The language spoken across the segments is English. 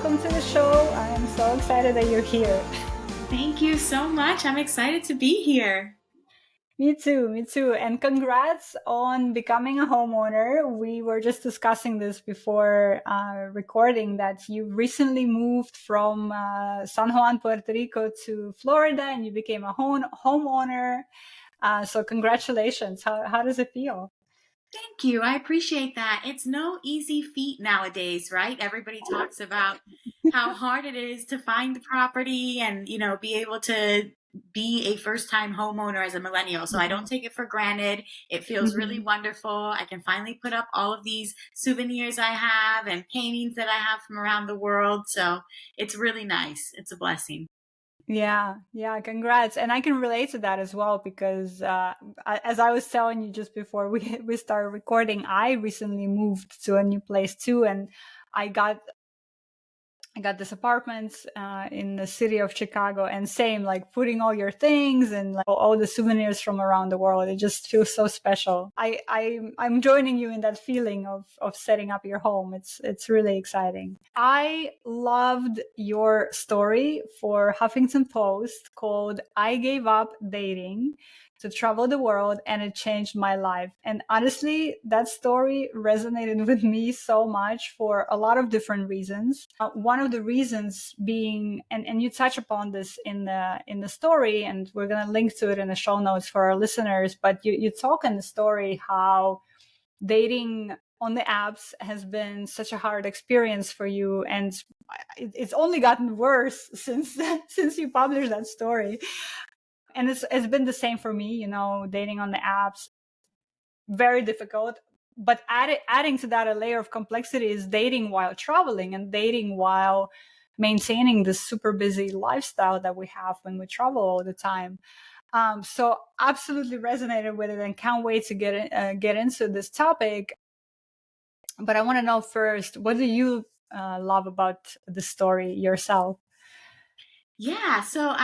welcome to the show. I'm so excited that you're here. Thank you so much. I'm excited to be here. Me too. And congrats on becoming a homeowner. We were just discussing this before recording that you recently moved from San Juan, Puerto Rico to Florida, and you became a homeowner. So congratulations. How does it feel? Thank you. I appreciate that. It's no easy feat nowadays, right? Everybody talks about how hard it is to find the property and, be able to be a first-time homeowner as a millennial. So I don't take it for granted. It feels really wonderful. I can finally put up all of these souvenirs I have and paintings that I have from around the world. So it's really nice. It's a blessing. Yeah, congrats. And I can relate to that as well because as I was telling you just before we started recording, I recently moved to a new place too, and I got this apartment in the city of Chicago, and same, like putting all your things and like all the souvenirs from around the world. It just feels so special. I'm joining you in that feeling of setting up your home. It's really exciting. I loved your story for Huffington Post called "I Gave Up Dating to Travel the World and It Changed My Life." And honestly, that story resonated with me so much for a lot of different reasons. One of the reasons being, and you touch upon this in the story, and we're going to link to it in the show notes for our listeners, but you talk in the story how dating on the apps has been such a hard experience for you, and it's only gotten worse since you published that story. And it's been the same for me, dating on the apps, very difficult. But adding to that a layer of complexity is dating while traveling and dating while maintaining this super busy lifestyle that we have when we travel all the time. So absolutely resonated with it and can't wait to get into this topic. But I want to know first, what do you love about the story yourself? Yeah, so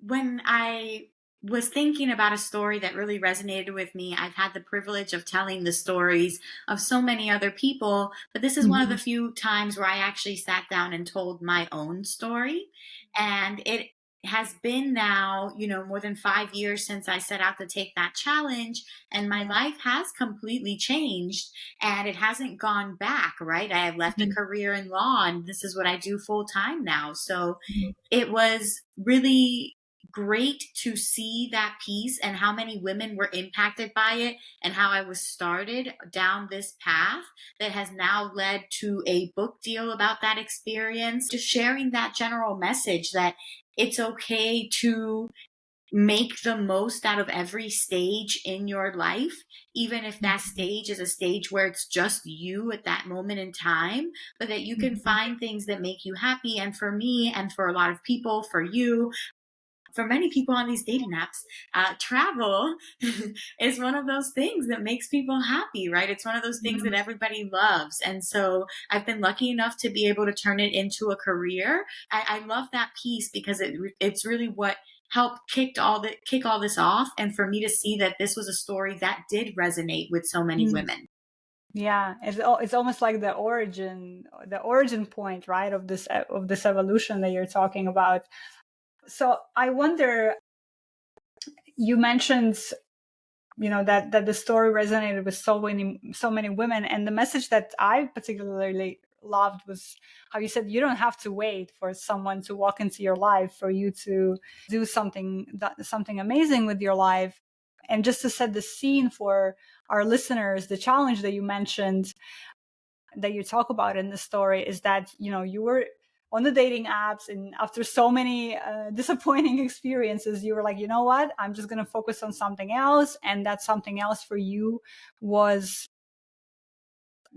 when I was thinking about a story that really resonated with me, I've had the privilege of telling the stories of so many other people, but this is one of the few times where I actually sat down and told my own story. And it has been now, more than 5 years since I set out to take that challenge, and my life has completely changed, and it hasn't gone back, right? I have left a career in law, and this is what I do full time now. So it was really great to see that piece and how many women were impacted by it, and how I was started down this path that has now led to a book deal about that experience. Just sharing that general message that it's okay to make the most out of every stage in your life, even if that stage is a stage where it's just you at that moment in time, but that you can find things that make you happy. And for me, and for a lot of people, for you, for many people on these dating apps, travel is one of those things that makes people happy, right? It's one of those things that everybody loves. And so I've been lucky enough to be able to turn it into a career. I love that piece because it's really what helped kick all this off. And for me to see that this was a story that did resonate with so many women. Yeah, it's almost like the origin point, right, of this evolution that you're talking about. So I wonder, you mentioned, that the story resonated with so many women, and the message that I particularly loved was how you said you don't have to wait for someone to walk into your life for you to do something amazing with your life. And just to set the scene for our listeners, the challenge that you mentioned, that you talk about in the story, is that you were on the dating apps, and after so many disappointing experiences, you were like, you know what, I'm just going to focus on something else. And that something else for you was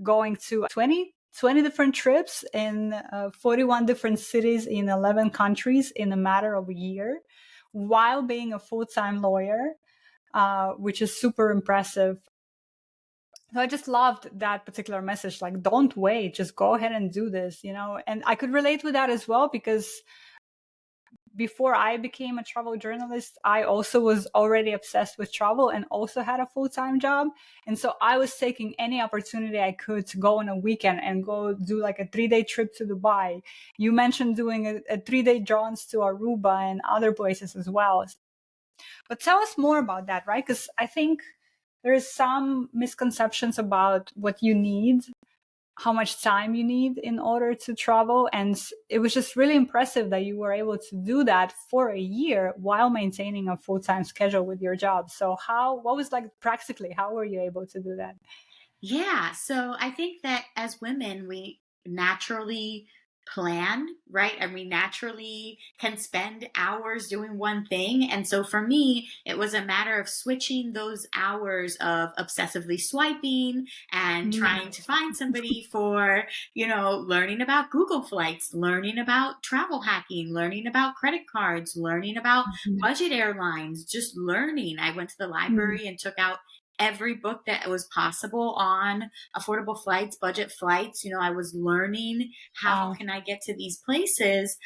going to 20 different trips in 41 different cities in 11 countries in a matter of a year, while being a full-time lawyer, which is super impressive. So I just loved that particular message, like, don't wait, just go ahead and do this, And I could relate with that as well, because before I became a travel journalist, I also was already obsessed with travel and also had a full-time job. And so I was taking any opportunity I could to go on a weekend and go do like a 3-day trip to Dubai. You mentioned doing a 3-day jaunt to Aruba and other places as well. But tell us more about that, right? Because I think there is some misconceptions about what you need, how much time you need in order to travel. And it was just really impressive that you were able to do that for a year while maintaining a full-time schedule with your job. So what was like practically, how were you able to do that? Yeah. So I think that as women, we naturally plan, right? And we naturally can spend hours doing one thing. And so for me, it was a matter of switching those hours of obsessively swiping and trying to find somebody for, learning about Google Flights, learning about travel hacking, learning about credit cards, learning about budget airlines, just learning. I went to the library and took out every book that was possible on affordable flights, budget flights. I was learning how Wow. can I get to these places,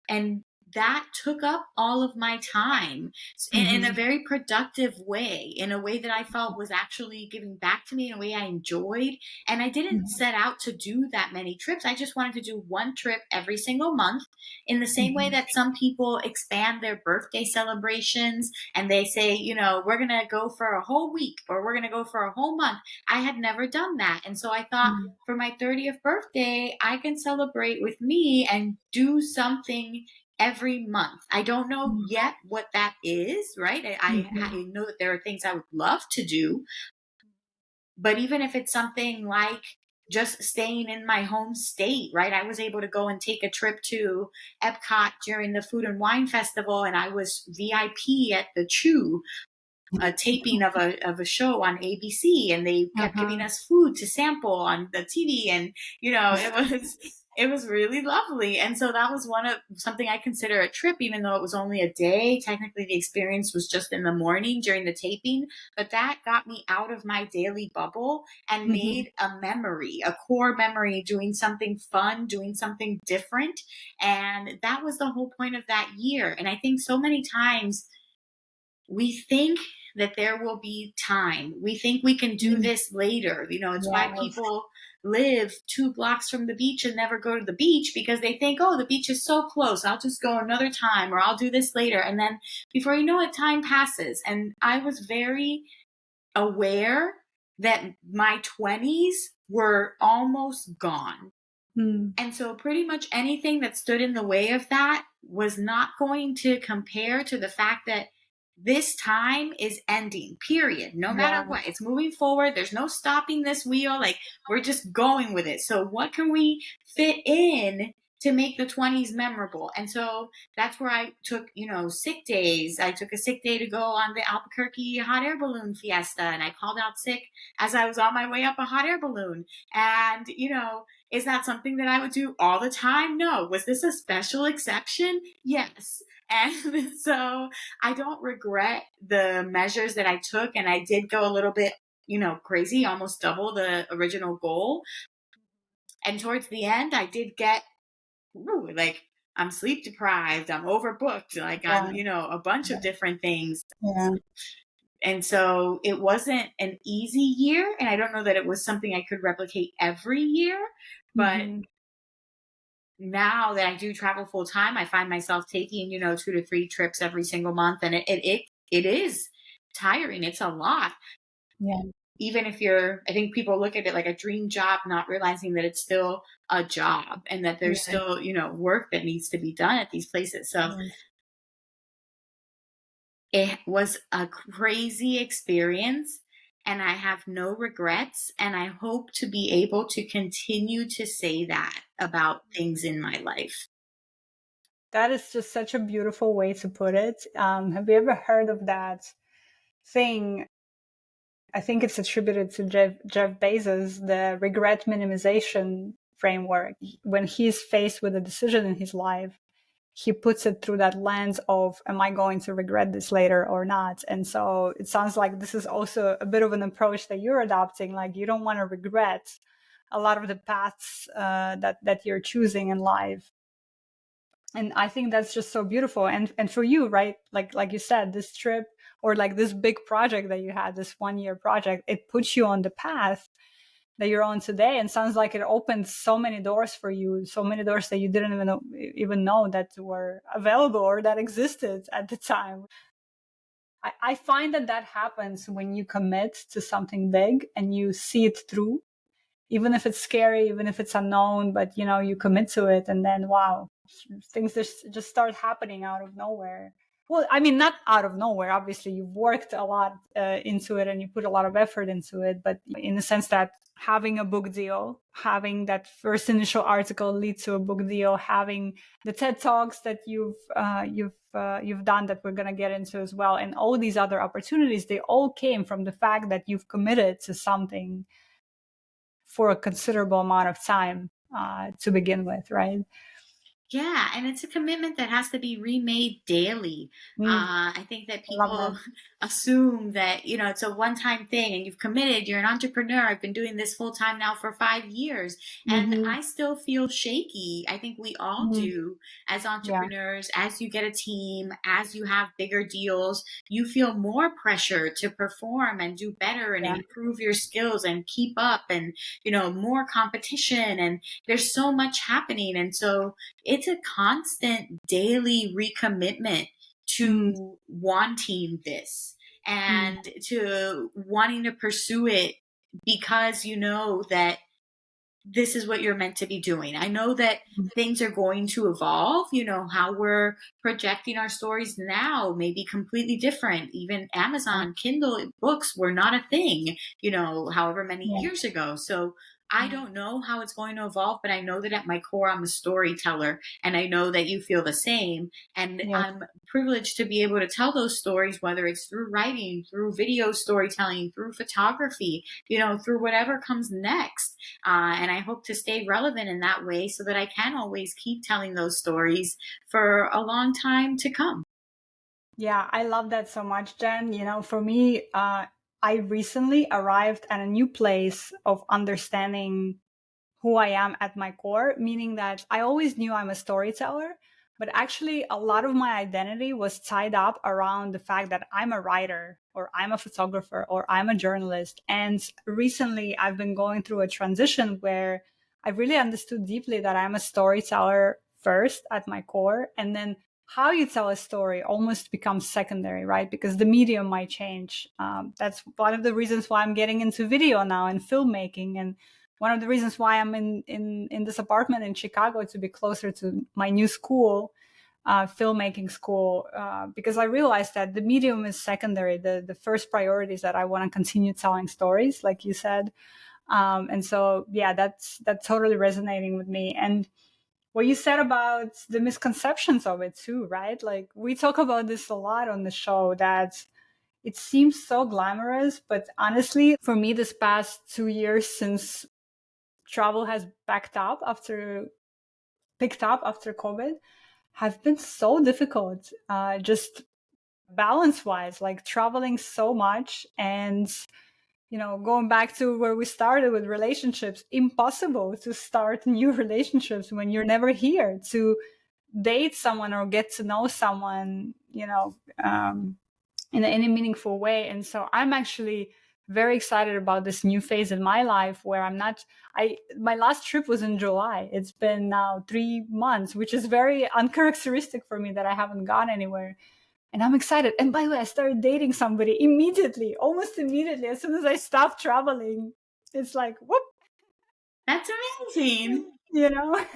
and that took up all of my time in a very productive way, in a way that I felt was actually giving back to me in a way I enjoyed. And I didn't set out to do that many trips. I just wanted to do one trip every single month, in the same way that some people expand their birthday celebrations and they say, we're going to go for a whole week or we're going to go for a whole month. I had never done that. And so I thought, for my 30th birthday, I can celebrate with me and do something every month. I don't know yet what that is, right? I know that there are things I would love to do, but even if it's something like just staying in my home state, right? I was able to go and take a trip to Epcot during the Food and Wine Festival, and I was VIP at the Chew, a taping of a show on ABC, and they kept giving us food to sample on the TV, and it was really lovely. And so that was something I consider a trip, even though it was only a day. Technically, the experience was just in the morning during the taping, but that got me out of my daily bubble and made a memory, a core memory, doing something fun, doing something different. And that was the whole point of that year. And I think so many times we think that there will be time. We think we can do this later. It's why people live 2 blocks from the beach and never go to the beach, because they think, oh, the beach is so close, I'll just go another time, or I'll do this later. And then before you know it, time passes. And I was very aware that my 20s were almost gone. And so pretty much anything that stood in the way of that was not going to compare to the fact that this time is ending, period. No matter what, it's moving forward. There's no stopping this wheel. Like, we're just going with it. So what can we fit in to make the 20s memorable? And so that's where I took, sick days. I took a sick day to go on the Albuquerque hot air balloon fiesta, and I called out sick as I was on my way up a hot air balloon. And, is that something that I would do all the time? No. Was this a special exception? Yes. And so I don't regret the measures that I took, and I did go a little bit, crazy, almost double the original goal. And towards the end, I did get, like, I'm sleep deprived, I'm overbooked, like I'm, a bunch of different things. And so it wasn't an easy year, and I don't know that it was something I could replicate every year, but now that I do travel full time, I find myself taking, 2 to 3 trips every single month. And it is tiring. It's a lot. Yeah. Even if I think people look at it like a dream job, not realizing that it's still a job and that there's still, work that needs to be done at these places. So it was a crazy experience, and I have no regrets. And I hope to be able to continue to say that about things in my life. That is just such a beautiful way to put it. Have you ever heard of that thing? I think it's attributed to Jeff Bezos, the regret minimization framework. When he's faced with a decision in his life, he puts it through that lens of, am I going to regret this later or not? And so it sounds like this is also a bit of an approach that you're adopting. Like, you don't want to regret a lot of the paths that you're choosing in life. And I think that's just so beautiful. And for you, right, like you said, this trip, or like this big project that you had, this 1 year project, it puts you on the path that you're on today, and sounds like it opened so many doors for you, so many doors that you didn't even know that were available or that existed at the time. I find that that happens when you commit to something big and you see it through, even if it's scary, even if it's unknown, but you know, you commit to it, and then wow, things just start happening out of nowhere. Well, I mean, not out of nowhere. Obviously, you've worked a lot into it and you put a lot of effort into it, but in the sense that having a book deal, having that first initial article lead to a book deal, having the TED Talks that you've done that we're gonna get into as well, and all these other opportunities, they all came from the fact that you've committed to something for a considerable amount of time to begin with, right? Yeah, and it's a commitment that has to be remade daily. Mm, I think that I love people that. assume that, it's a one-time thing and you've committed, you're an entrepreneur. I've been doing this full time now for 5 years, and Mm-hmm. I still feel shaky. I think we all Mm-hmm. do as Yeah, entrepreneurs. As you get a team, as you have bigger deals, you feel more pressure to perform and do better and yeah. improve your skills and keep up, and, more competition, and there's so much happening. And so it's a constant daily recommitment Mm, to wanting this mm, and to wanting to pursue it, because you know that this is what you're meant to be doing. I know that things are going to evolve. How we're projecting our stories now may be completely different. Even yeah, Amazon, Kindle books were not a thing, however many yeah, years ago. So I yeah, don't know how it's going to evolve, but I know that at my core, I'm a storyteller, and I know that you feel the same. And yes, I'm privileged to be able to tell those stories, whether it's through writing, through video storytelling, through photography, through whatever comes next. And I hope to stay relevant in that way so that I can always keep telling those stories for a long time to come. yeah. I love that so much, Jen. You know, for me, I recently arrived at a new place of understanding who I am at my core, meaning that I always knew I'm a storyteller, but actually a lot of my identity was tied up around the fact that I'm a writer or I'm a photographer or I'm a journalist. And recently I've been going through a transition where I really understood deeply that I'm a storyteller first at my core, and then how you tell a story almost becomes secondary, right? Because the medium might change. That's one of the reasons why I'm getting into video now and filmmaking, and one of the reasons why I'm in this apartment in Chicago, to be closer to my new school, filmmaking school, because I realized that the medium is secondary. The first priority is that I want to continue telling stories, like you said, and so yeah, that's totally resonating with me. And what you said about the misconceptions of it too, right? Like we talk about this a lot on the show, that it seems so glamorous, but honestly, for me, this past 2 years since travel has picked up after COVID, have been so difficult. Just balance wise, like traveling so much, and going back to where we started with relationships, impossible to start new relationships when you're never here to date someone or get to know someone, in any meaningful way. And so I'm actually very excited about this new phase in my life where I'm not I my last trip was in July. It's been now 3 months, which is very uncharacteristic for me that I haven't gone anywhere. And I'm excited. And by the way, I started dating somebody immediately, almost immediately, as soon as I stopped traveling. It's like, whoop, That's amazing. you know?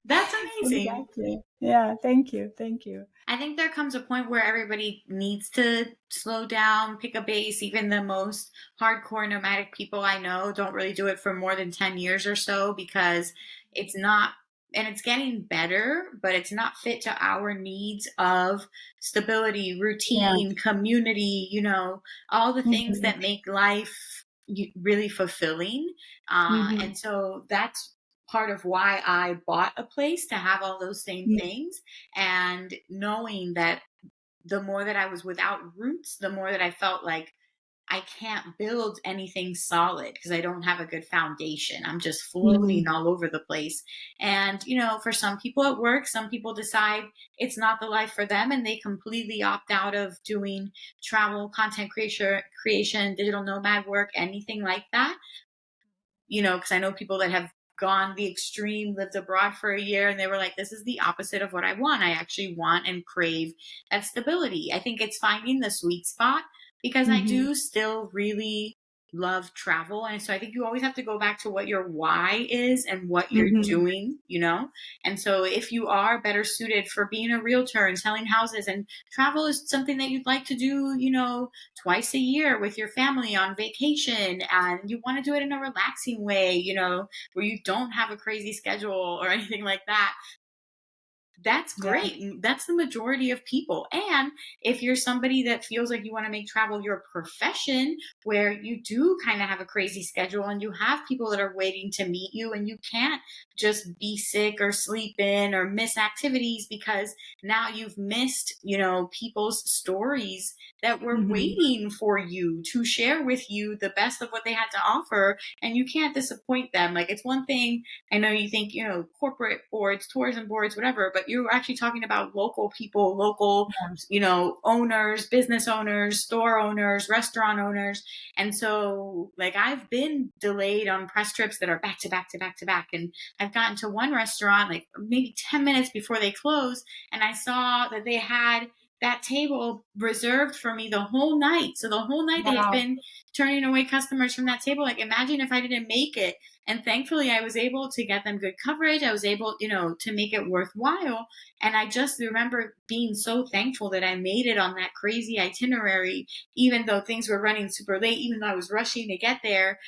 That's amazing. Exactly. Yeah, thank you. Thank you. I think there comes a point where everybody needs to slow down, pick a base. Even the most hardcore nomadic people I know don't really do it for more than 10 years or so, because it's not, and it's getting better, but it's not fit to our needs of stability, Yeah. routine, community, all the things Hmm. that make life really fulfilling. Hmm. And so that's part of why I bought a place, to have all those same things, and knowing that the more that I was without roots, the more that I felt like I can't build anything solid because I don't have a good foundation. I'm just Mhm. floating all over the place. And, for some people it works. Some people decide it's not the life for them and they completely opt out of doing travel, content creation, digital nomad work, anything like that. Because I know people that have gone the extreme, lived abroad for a year, and they were like, this is the opposite of what I want. I actually want and crave that stability. I think it's finding the sweet spot because I Mhm. do still really love travel. And so I think you always have to go back to what your why is and what you're Mhm. doing. And so if you are better suited for being a realtor and selling houses, and travel is something that you'd like to do, twice a year with your family on vacation, and you want to do it in a relaxing way, where you don't have a crazy schedule or anything like that, that's Yeah. great. That's the majority of people. And if you're somebody that feels like you want to make travel your profession, where you do kind of have a crazy schedule and you have people that are waiting to meet you, and you can't just be sick or sleep in or miss activities because now you've missed, people's stories that were Mhm. waiting for you to share with you the best of what they had to offer, and you can't disappoint them. Like, it's one thing, I know you think, corporate boards, tourism boards, whatever, but you're actually talking about local people, local, owners, business owners, store owners, restaurant owners. And so, like, I've been delayed on press trips that are back to back to back to back. And I've gotten to one restaurant like maybe 10 minutes before they close, and I saw that they had that table reserved for me the whole night. So the whole night they had Wow. been turning away customers from that table. Like, imagine if I didn't make it. And thankfully, I was able to get them good coverage. I was able, to make it worthwhile. And I just remember being so thankful that I made it on that crazy itinerary, even though things were running super late, even though I was rushing to get there,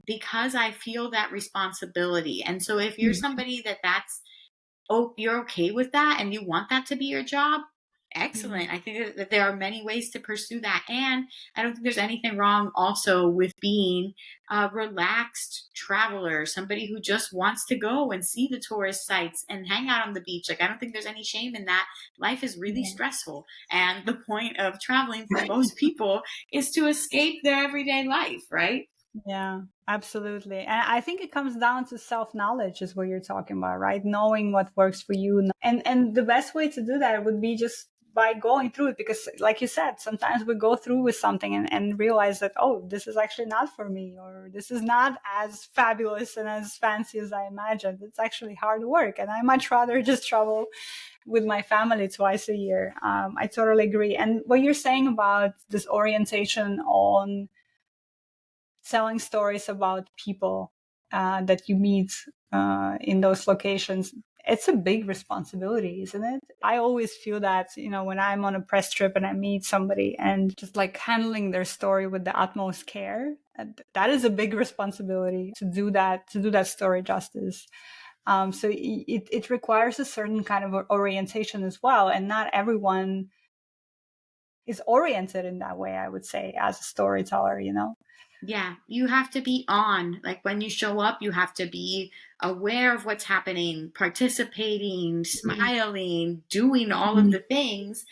because I feel that responsibility. And so if you're Mhm. somebody that's you're okay with that and you want that to be your job, Mhm. excellent. I think that there are many ways to pursue that. And I don't think there's anything wrong also with being a relaxed traveler, somebody who just wants to go and see the tourist sites and hang out on the beach. Like, I don't think there's any shame in that. Life is really Yeah. stressful. And the point of traveling for most people is to escape their everyday life, right? Yeah, absolutely. And I think it comes down to self-knowledge is what you're talking about, right? Knowing what works for you. And the best way to do that would be just by going through it, because like you said, sometimes we go through with something and realize that, oh, this is actually not for me, or this is not as fabulous and as fancy as I imagined. It's actually hard work, and I much rather just travel with my family twice a year. I totally agree. And what you're saying about this orientation on selling stories about people that you meet in those locations, it's a big responsibility, isn't it? I always feel that, when I'm on a press trip and I meet somebody and just like handling their story with the utmost care, that is a big responsibility to do that story justice. So it requires a certain kind of orientation as well. And not everyone is oriented in that way, I would say, as a storyteller. Yeah, you have to be on. Like, when you show up, you have to be aware of what's happening, participating, smiling, doing all of Mhm. the things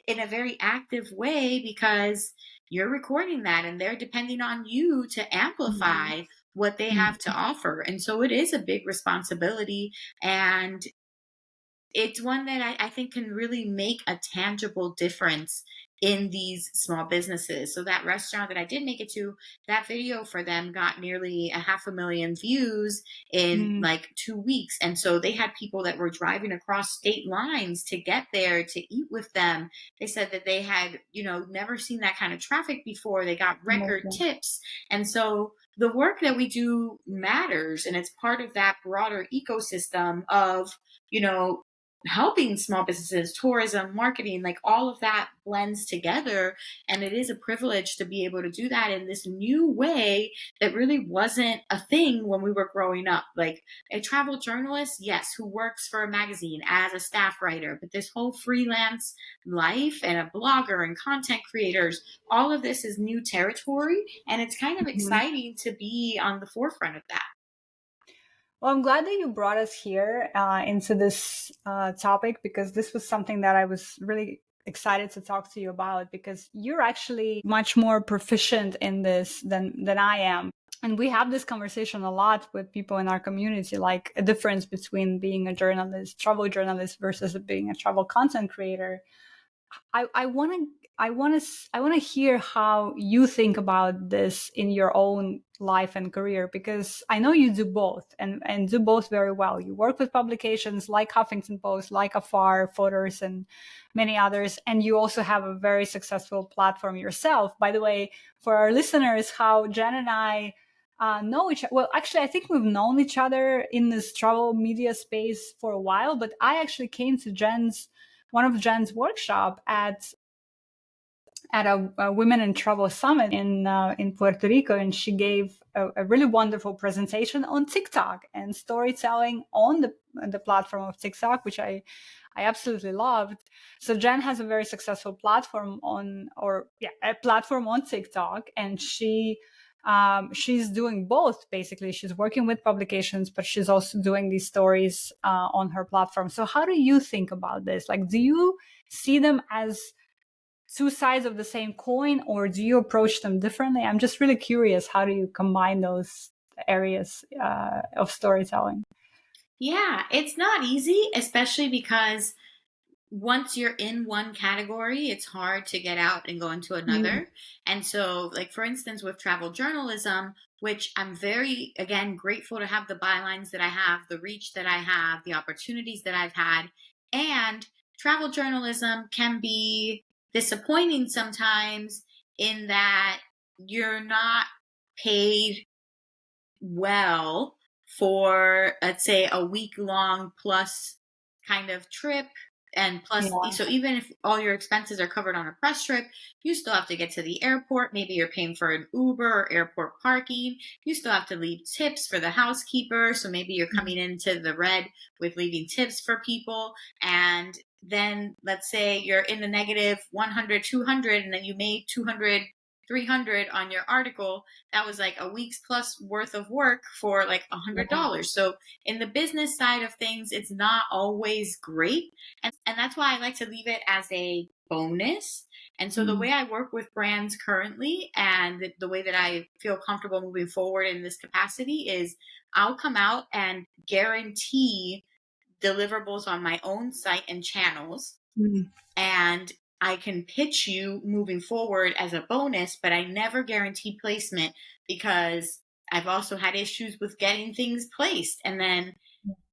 in a very active way, because you're recording that and they're depending on you to Mhm. amplify what they have to Mhm. offer. And so it is a big responsibility. And it's one that I think can really make a tangible difference in these small businesses. So that restaurant that I did make it to, that video for them got nearly a 500,000 views in Mhm. like 2 weeks. And so they had people that were driving across state lines to get there to eat with them. They said that they had, never seen that kind of traffic before. They got record Amazing. tips. And so the work that we do matters, and it's part of that broader ecosystem of, you know, helping small businesses, tourism, marketing, like all of that blends together. And it is a privilege to be able to do that in this new way that really wasn't a thing when we were growing up. Like, a travel journalist, yes, who works for a magazine as a staff writer, but this whole freelance life and a blogger and content creators, all of this is new territory. And it's kind of Mhm. exciting to be on the forefront of that. Well, I'm glad that you brought us here into this topic, because this was something that I was really excited to talk to you about, because you're actually much more proficient in this than I am. And we have this conversation a lot with people in our community, like a difference between being a journalist, travel journalist, versus being a travel content creator. I want to I want to hear how you think about this in your own life and career, because I know you do both, and do both very well. You work with publications like Huffington Post, like Afar Photos, and many others, and you also have a very successful platform yourself. By the way, for our listeners, how Jen and I know each other. Well, actually, I think we've known each other in this travel media space for a while, but I actually came to one of Jen's workshop at a Women in Travel Summit in Puerto Rico, and she gave a really wonderful presentation on TikTok and storytelling on the platform of TikTok, which I absolutely loved. So Jen has a very successful platform a platform on TikTok, and she's doing both. Basically, she's working with publications, but she's also doing these stories on her platform. So how do you think about this? Like, do you see them as two sides of the same coin, or do you approach them differently? I'm just really curious, how do you combine those areas of storytelling? Yeah, it's not easy, especially because once you're in one category, it's hard to get out and go into Mm. another. And so, like, for instance, with travel journalism, which I'm very, again, grateful to have the bylines that I have, the reach that I have, the opportunities that I've had. And travel journalism can be disappointing sometimes in that you're not paid well for, let's say, a week long plus kind of trip. And plus, Yeah. so even if all your expenses are covered on a press trip, you still have to get to the airport. Maybe you're paying for an Uber or airport parking. You still have to leave tips for the housekeeper. So maybe you're coming into the red with leaving tips for people. And then let's say you're in the negative 100, 200, and then you made 200, 300 on your article. That was like a week's plus worth of work for like $100. So in the business side of things, it's not always great. And that's why I like to leave it as a bonus. And so the Mm. way I work with brands currently, and the way that I feel comfortable moving forward in this capacity, is I'll come out and guarantee deliverables on my own site and channels. Mm. And I can pitch you moving forward as a bonus, but I never guarantee placement, because I've also had issues with getting things placed. And then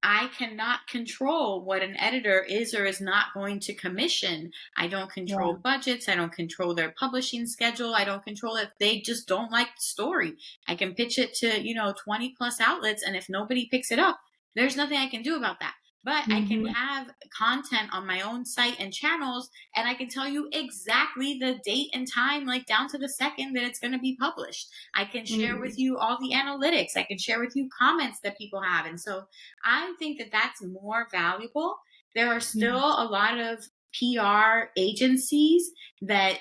I cannot control what an editor is or is not going to commission. I don't Yeah. control budgets. I don't control their publishing schedule. I don't control if they just don't like the story. I can pitch it to, 20 plus outlets, and if nobody picks it up, there's nothing I can do about that. But I can Mm-hmm. have content on my own site and channels, and I can tell you exactly the date and time, like down to the second that it's going to be published. I can share with Mm. you all the analytics. I can share with you comments that people have. And so I think that that's more valuable. There are still Mm. a lot of PR agencies that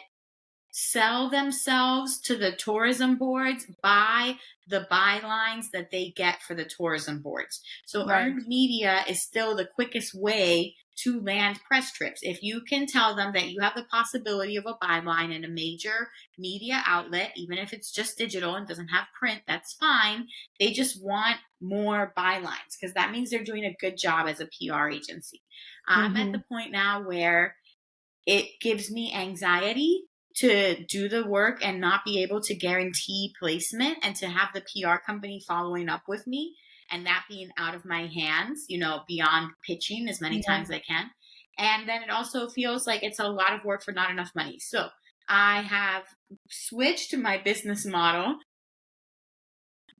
sell themselves to the tourism boards by the bylines that they get for the tourism boards. So Right. earned media is still the quickest way to land press trips. If you can tell them that you have the possibility of a byline in a major media outlet, even if it's just digital and doesn't have print, that's fine. They just want more bylines, because that means they're doing a good job as a PR agency. I'm at Mm-hmm. the point now where it gives me anxiety to do the work and not be able to guarantee placement, and to have the PR company following up with me and that being out of my hands, beyond pitching as many Yeah. times as I can. And then it also feels like it's a lot of work for not enough money. So I have switched my business model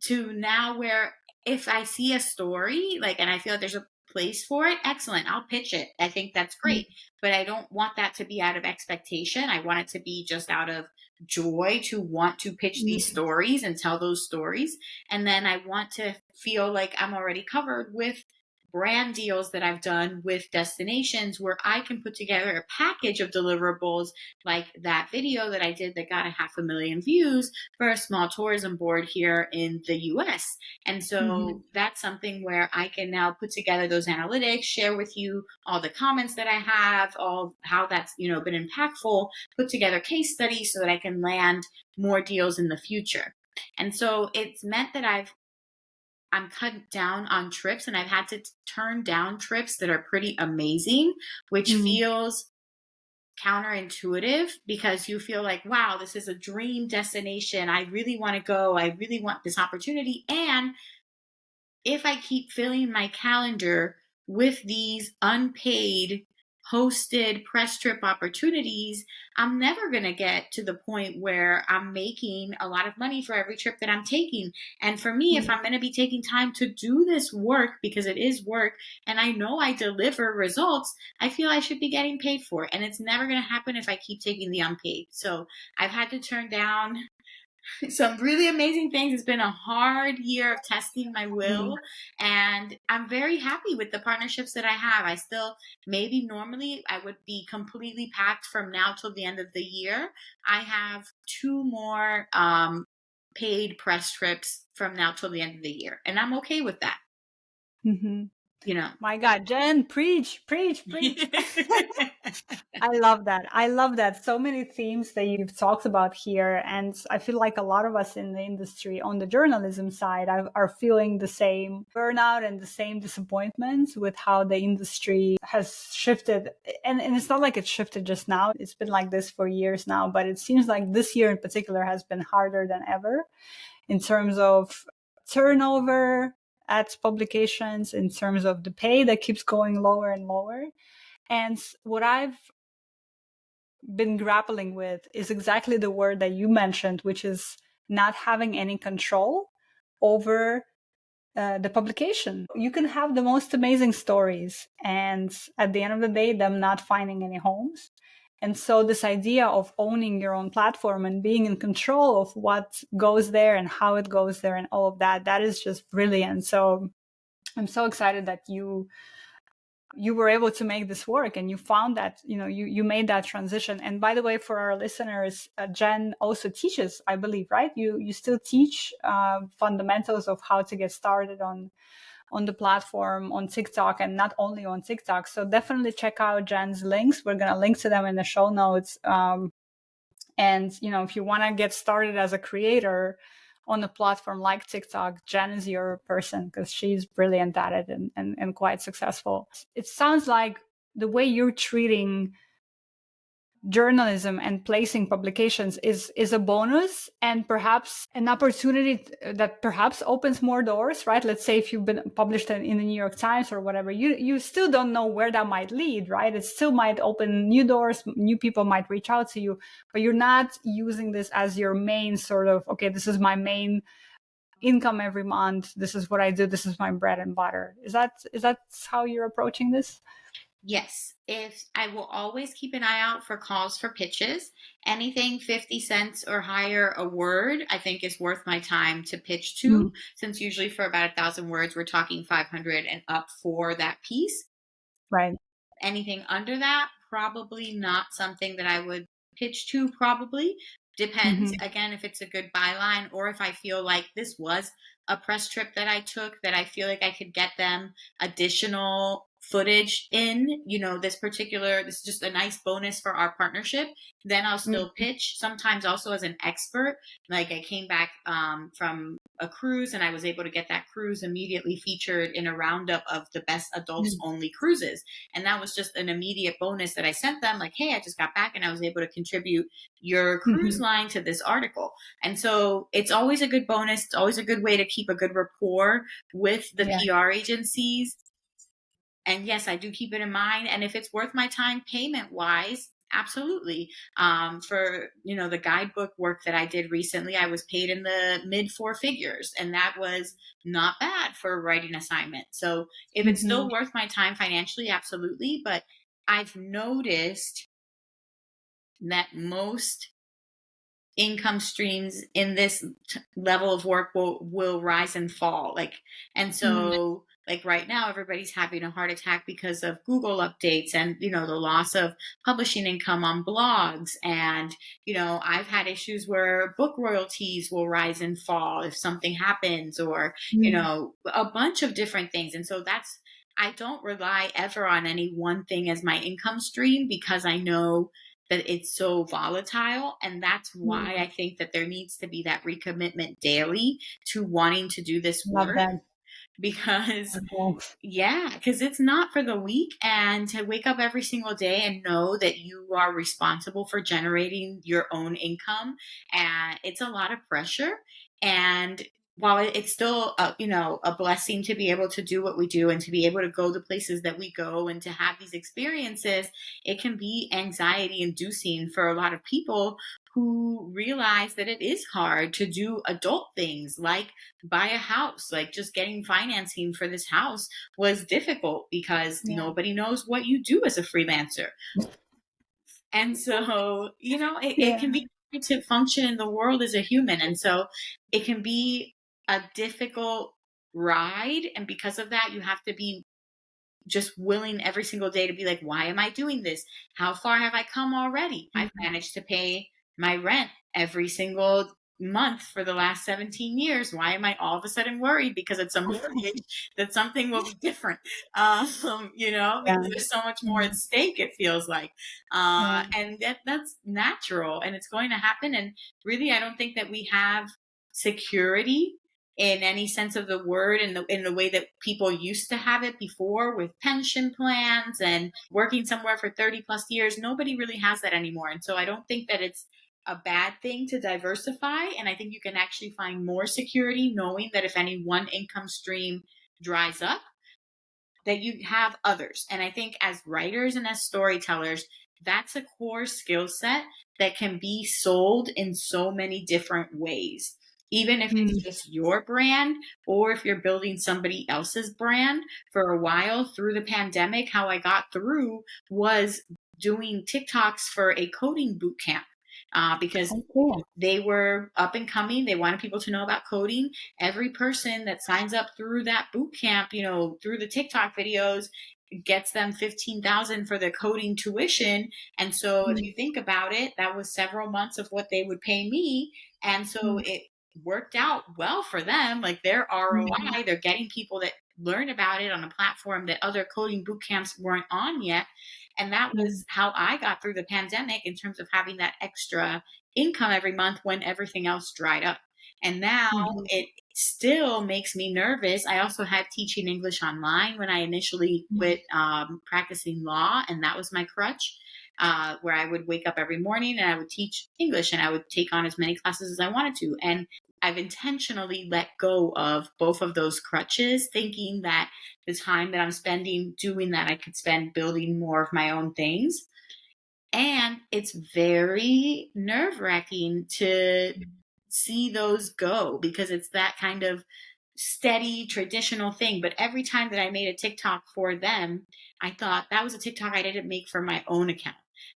to now where if I see a story, like, and I feel like there's a place for it, excellent, I'll pitch it. I think that's Mm. great. But I don't want that to be out of expectation. I want it to be just out of joy to want to pitch these Mm. stories and tell those stories. And then I want to feel like I'm already covered with brand deals that I've done with destinations where I can put together a package of deliverables, like that video that I did that got 500,000 views for a small tourism board here in the US. And Mhm. so that's something where I can now put together those analytics, share with you all the comments that I have, all how that's, been impactful, put together case studies so that I can land more deals in the future. And so it's meant that I'm cut down on trips, and I've had to turn down trips that are pretty amazing, which Mhm. feels counterintuitive because you feel like, wow, this is a dream destination. I really want to go. I really want this opportunity. And if I keep filling my calendar with these unpaid hosted press trip opportunities, I'm never going to get to the point where I'm making a lot of money for every trip that I'm taking. And for me, if I'm Mhm. going to be taking time to do this work, because it is work, and I know I deliver results, I feel I should be getting paid for it. And it's never going to happen if I keep taking the unpaid. So I've had to turn down some really amazing things. It's been a hard year of testing my Mhm. will, and I'm very happy with the partnerships that I have. I still, maybe normally I would be completely packed from now till the end of the year. I have two more paid press trips from now till the end of the year, and I'm okay with that, Mhm. you know. My God, Jen, preach, preach, preach. I love that. I love that. So many themes that you've talked about here. And I feel like a lot of us in the industry on the journalism side are feeling the same burnout and the same disappointments with how the industry has shifted. And it's not like it shifted just now. It's been like this for years now, but it seems like this year in particular has been harder than ever in terms of turnover at publications, in terms of the pay that keeps going lower and lower. And what I've been grappling with is exactly the word that you mentioned, which is not having any control over the publication. You can have the most amazing stories, and at the end of the day, them not finding any homes. And so, this idea of owning your own platform and being in control of what goes there and how it goes there and all of that, that is just brilliant. So, I'm so excited that you were able to make this work and you found that you made that transition. And by the way, for our listeners, Jen also teaches, I believe, right? You still teach fundamentals of how to get started on the platform on TikTok, and not only on TikTok. So definitely check out Jen's links. We're going to link to them in the show notes. And if you want to get started as a creator on a platform like TikTok, Jen is your person because she's brilliant at it and quite successful. It sounds like the way you're treating journalism and placing publications is a bonus and perhaps an opportunity that perhaps opens more doors, right? Let's say if you've been published in the New York Times or whatever, you still don't know where that might lead, right? It still might open new doors, new people might reach out to you, but you're not using this as your main sort of, okay, this is my main income every month, this is what I do, this is my bread and butter. Is that how you're approaching this? Yes, if I will always keep an eye out for calls for pitches. Anything 50 cents or higher a word, I think is worth my time to pitch to, Mm, since usually for about 1,000 words, we're talking 500 and up for that piece. right. Anything under that, probably not something that I would pitch to, probably. Depends, Mm-hmm. again, if it's a good byline or if I feel like this was a press trip that I took that I feel like I could get them additional footage in, this is just a nice bonus for our partnership, then I'll still Mm-hmm. pitch. Sometimes also as an expert, like I came back from a cruise and I was able to get that cruise immediately featured in a roundup of the best adults only cruises. And that was just an immediate bonus that I sent them, like, hey, I just got back and I was able to contribute your cruise Mm-hmm. line to this article. And so it's always a good bonus. It's always a good way to keep a good rapport with the Yeah. PR agencies. And yes, I do keep it in mind. And if it's worth my time payment wise, absolutely. For the guidebook work that I did recently, I was paid in the mid four figures, and that was not bad for a writing assignment. So if it's Mm-hmm. still worth my time financially, absolutely. But I've noticed that most income streams in this level of work will rise and fall, and Mm-hmm. so like right now everybody's having a heart attack because of Google updates and, you know, the loss of publishing income on blogs. And, you know, I've had issues where book royalties will rise and fall if something happens, or, you Mm. know, a bunch of different things. And so that's, I don't rely ever on any one thing as my income stream, because I know that it's so volatile. And that's why Mm. I think that there needs to be that recommitment daily to wanting to do this Love work, that. because Okay. yeah, because it's not for the weak. And to wake up every single day and know that you are responsible for generating your own income, and it's a lot of pressure. And while it's still a, you know, a blessing to be able to do what we do and to be able to go the places that we go and to have these experiences, it can be anxiety inducing for a lot of people who realize that it is hard to do adult things like buy a house. Like just getting financing for this house was difficult because Yeah. nobody knows what you do as a freelancer. And so, you know, it can Yeah. be hard to function in the world as a human. And so it can be a difficult ride. And because of that, you have to be just willing every single day to be like, why am I doing this? How far have I come already? I've Mhm. managed to pay my rent every single month for the last 17 years. Why am I all of a sudden worried because it's a mortgage that something will be different? You know, Yeah. because there's so much more at Mm. stake, it feels like. Yeah. And that's natural and it's going to happen. And really, I don't think that we have security in any sense of the word, in the way that people used to have it before, with pension plans and working somewhere for 30 plus years. Nobody really has that anymore. And so I don't think that it's a bad thing to diversify. And I think you can actually find more security knowing that if any one income stream dries up, that you have others. And I think as writers and as storytellers, that's a core skill set that can be sold in so many different ways. Even if it's Mm. just your brand, or if you're building somebody else's brand. For a while through the pandemic, how I got through was doing TikToks for a coding boot camp, because Oh, cool. they were up and coming. They wanted people to know about coding. Every person that signs up through that boot camp, you know, through the TikTok videos, gets them 15,000 for their coding tuition. And so if Mm. you think about it, that was several months of what they would pay me. And so Mm. it worked out well for them, like their Mhm. ROI. They're getting people that learn about it on a platform that other coding boot camps weren't on yet. And that Mm. was how I got through the pandemic, in terms of having that extra income every month when everything else dried up. And now Mhm. it still makes me nervous. I also had teaching English online when I initially Mm. quit practicing law, and that was my crutch. Where I would wake up every morning and I would teach English and I would take on as many classes as I wanted to. And I've intentionally let go of both of those crutches, thinking that the time that I'm spending doing that, I could spend building more of my own things. And it's very nerve wracking to see those go, because it's that kind of steady traditional thing. But every time that I made a TikTok for them, I thought that was a TikTok I didn't make for my own account.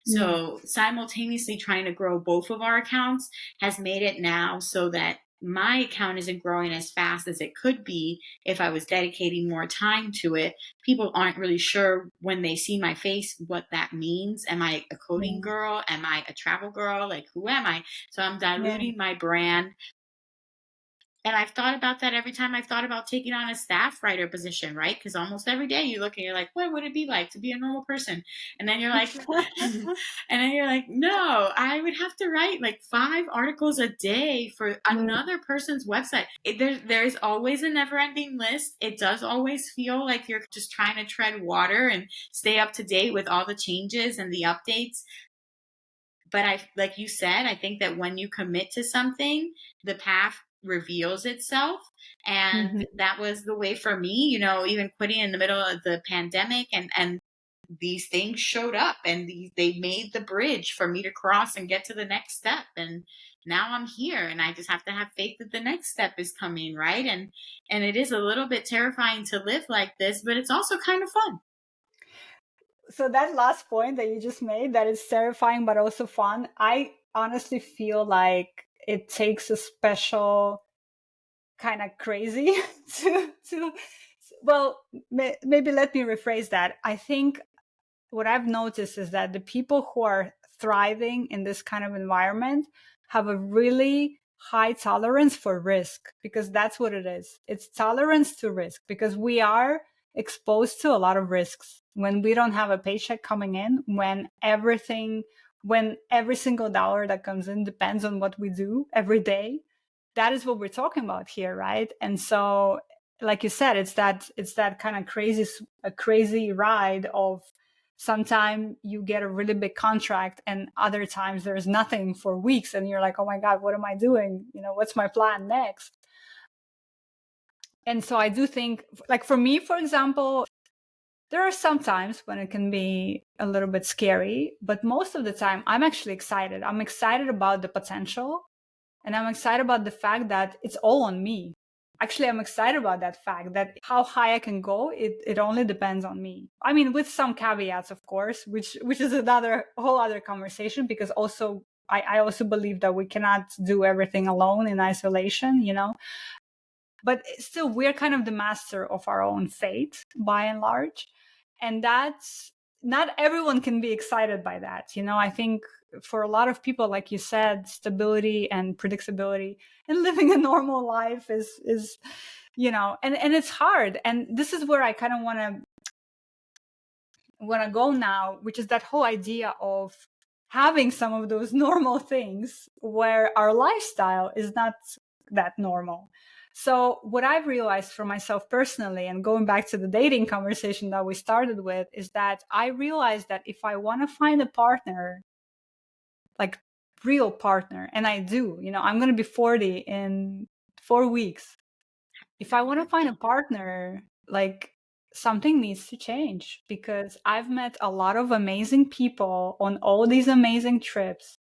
Mm. So simultaneously trying to grow both of our accounts has made it now so that my account isn't growing as fast as it could be if I was dedicating more time to it. People aren't really sure when they see my face what that means. Am I a coding Yeah. girl? Am I a travel girl? Like, who am I? So I'm Yeah. diluting my brand. And I've thought about that every time I've thought about taking on a staff writer position, right? Because almost every day you look and you're like, what would it be like to be a normal person? And then you're like, and then you're like, no, I would have to write like 5 articles a day for Mm. another person's website. There's always a never ending list. It does always feel like you're just trying to tread water and stay up to date with all the changes and the updates. But like you said, I think that when you commit to something, the path reveals itself. And Mhm. that was the way for me, you know, even quitting in the middle of the pandemic, and these things showed up, and they made the bridge for me to cross and get to the next step. And now I'm here, and I just have to have faith that the next step is coming, right? And it is a little bit terrifying to live like this, but it's also kind of fun. So that last point that you just made, that is terrifying but also fun, I honestly feel like it takes a special kind of crazy to Well, maybe let me rephrase that. I think what I've noticed is that the people who are thriving in this kind of environment have a really high tolerance for risk, because that's what it is. It's tolerance to risk, because we are exposed to a lot of risks when we don't have a paycheck coming in, when every single dollar that comes in depends on what we do every day. That is what we're talking about here, right? And so, like you said, it's that kind of crazy ride of, sometimes you get a really big contract and other times there's nothing for weeks and you're like, oh my God, what am I doing? What's my plan next? And so I do think, like for me, for example, there are some times when it can be a little bit scary, but most of the time I'm actually excited. I'm excited about the potential, and I'm excited about the fact that it's all on me. Actually, I'm excited about that fact that how high I can go, it only depends on me. I mean, with some caveats, of course, which is another whole other conversation, because also I also believe that we cannot do everything alone in isolation, but still we're kind of the master of our own fate by and large. And that's, not everyone can be excited by that. I think for a lot of people, like you said, stability and predictability and living a normal life is and it's hard. And this is where I kind of want to go now, which is that whole idea of having some of those normal things where our lifestyle is not that normal. So what I've realized for myself personally, and going back to the dating conversation that we started with, is that I realized that if I want to find a partner, like real partner, and I do, I'm going to be 40 in 4 weeks. If I want to find a partner, like, something needs to change, because I've met a lot of amazing people on all these amazing trips.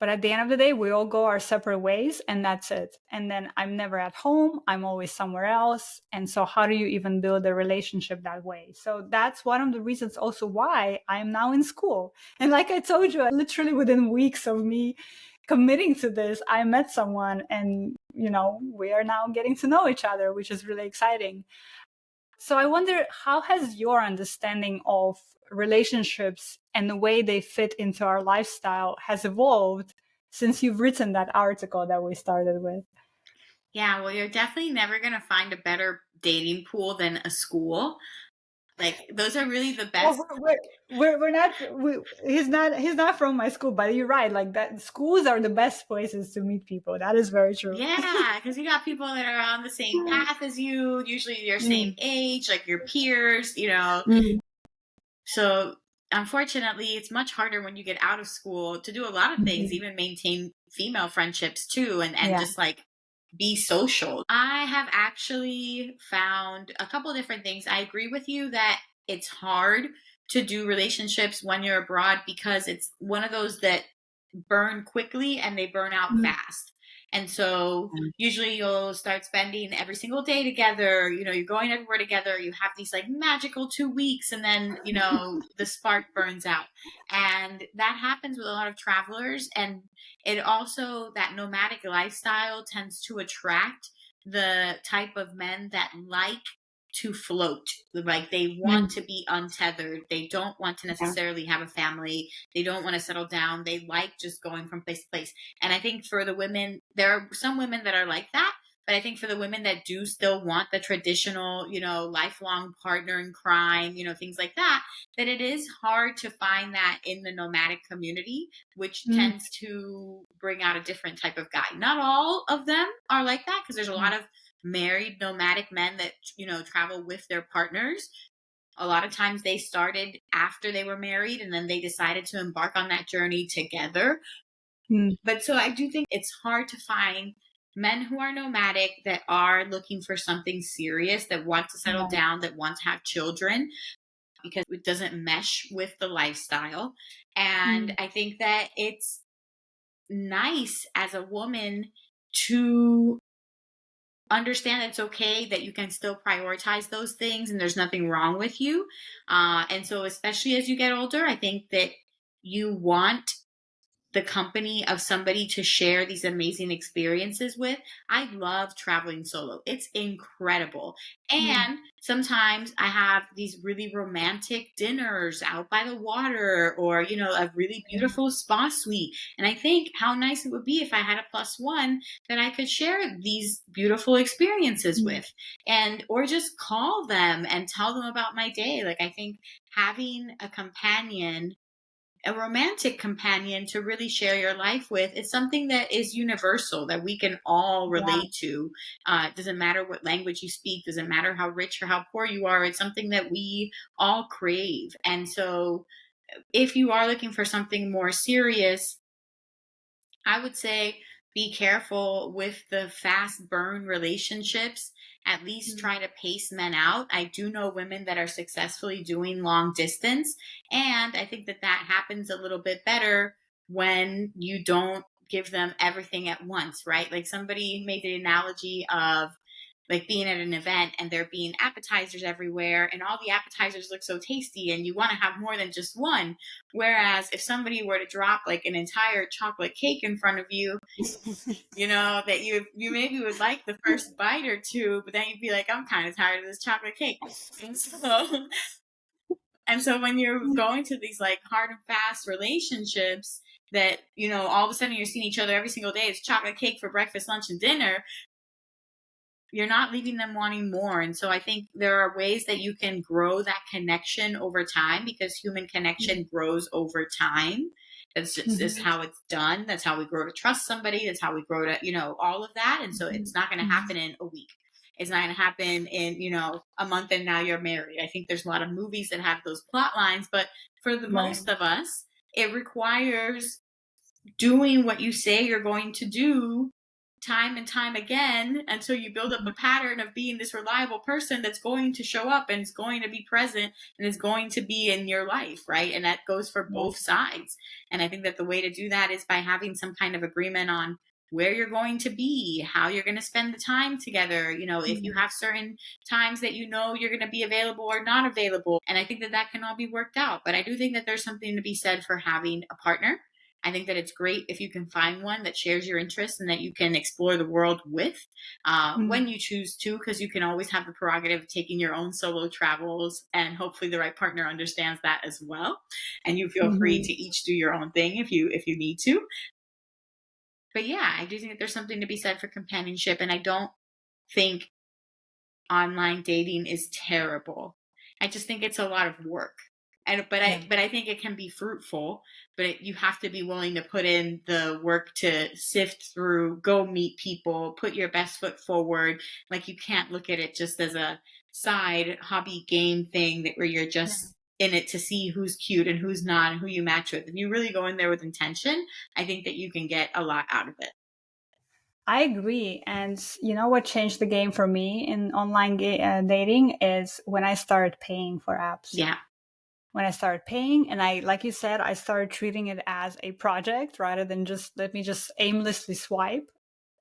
But at the end of the day, we all go our separate ways, and that's it. And then I'm never at home. I'm always somewhere else. And so how do you even build a relationship that way? So that's one of the reasons also why I'm now in school. And like I told you, literally within weeks of me committing to this, I met someone, and, we are now getting to know each other, which is really exciting. So I wonder, how has your understanding of relationships and the way they fit into our lifestyle has evolved since you've written that article that we started with? Yeah, well, you're definitely never going to find a better dating pool than a school. Like, those are really the best. Well, we're not. He's not from my school, but you're right. Like that, schools are the best places to meet people. That is very true. Yeah, because you got people that are on the same path as you, usually your same Mm, age, like your peers, mm, So unfortunately, it's much harder when you get out of school to do a lot of things, mhm. even maintain female friendships too, and Yeah. just like be social. I have actually found a couple of different things. I agree with you that it's hard to do relationships when you're abroad because it's one of those that burn quickly and they burn out Mm, fast. And so usually you'll start spending every single day together, you're going everywhere together, you have these like magical 2 weeks, and then, the spark burns out. And that happens with a lot of travelers. And it also, that nomadic lifestyle tends to attract the type of men that like to float. Like they want mm, to be untethered. They don't want to yeah. necessarily have a family. They don't want to settle down. They like just going from place to place. And I think for the women, there are some women that are like that. But I think for the women that do still want the traditional, lifelong partner in crime, things like that, that it is hard to find that in the nomadic community, which Mm, tends to bring out a different type of guy. Not all of them are like that, because there's a lot mm, of married nomadic men that, travel with their partners. A lot of times they started after they were married and then they decided to embark on that journey together. mm, But so I do think it's hard to find men who are nomadic that are looking for something serious, that want to settle yeah. down, that want to have children, because it doesn't mesh with the lifestyle. And Mm, I think that it's nice as a woman to understand that it's okay, that you can still prioritize those things and there's nothing wrong with you. And so, especially as you get older, I think that you want the company of somebody to share these amazing experiences with. I love traveling solo. It's incredible. Yeah. And sometimes I have these really romantic dinners out by the water, or, a really beautiful spa suite. And I think how nice it would be if I had a plus one that I could share these beautiful experiences Mm. with, and or just call them and tell them about my day. Like, I think having a romantic companion to really share your life with, is something that is universal, that we can all Yeah. relate to. It doesn't matter what language you speak, doesn't matter how rich or how poor you are. It's something that we all crave. And so if you are looking for something more serious, I would say be careful with the fast burn relationships. At least Mm. try to pace men out. I do know women that are successfully doing long distance. And I think that that happens a little bit better when you don't give them everything at once, right? Like, somebody made the analogy of like being at an event and there being appetizers everywhere, and all the appetizers look so tasty and you want to have more than just one. Whereas if somebody were to drop like an entire chocolate cake in front of you, that you maybe would like the first bite or two, but then you'd be like, I'm kind of tired of this chocolate cake. And so and so when you're going to these like hard and fast relationships that, all of a sudden you're seeing each other every single day, it's chocolate cake for breakfast, lunch, and dinner, you're not leaving them wanting more. And so I think there are ways that you can grow that connection over time, because human connection grows over time. That's just Mhm. how it's done. That's how we grow to trust somebody. That's how we grow to, all of that. And so it's not going to Mhm. happen in a week. It's not going to happen in, a month and now you're married. I think there's a lot of movies that have those plot lines, but for the Right. most of us, it requires doing what you say you're going to do time and time again, until you build up a pattern of being this reliable person that's going to show up and is going to be present and is going to be in your life, right? And that goes for Yeah. both sides. And I think that the way to do that is by having some kind of agreement on where you're going to be, how you're going to spend the time together, if you Mhm. have certain times that you're going to be available or not available. And I think that that can all be worked out. But I do think that there's something to be said for having a partner. I think that it's great if you can find one that shares your interests and that you can explore the world with, when Mhm. you choose to, because you can always have the prerogative of taking your own solo travels, and hopefully the right partner understands that as well. And you feel free to Mhm. each do your own thing if you need to. But yeah, I do think that there's something to be said for companionship, and I don't think online dating is terrible. I just think it's a lot of work. And Yeah. but I think it can be fruitful, but you have to be willing to put in the work to sift through, go meet people, put your best foot forward. Like, you can't look at it just as a side hobby game thing that where you're Yeah. just in it to see who's cute and who's not and who you match with. If you really go in there with intention, I think that you can get a lot out of it. I agree. And you know what changed the game for me in online dating is when I started paying for apps. Yeah. When I started paying, and like you said, I started treating it as a project rather than just let me just aimlessly swipe.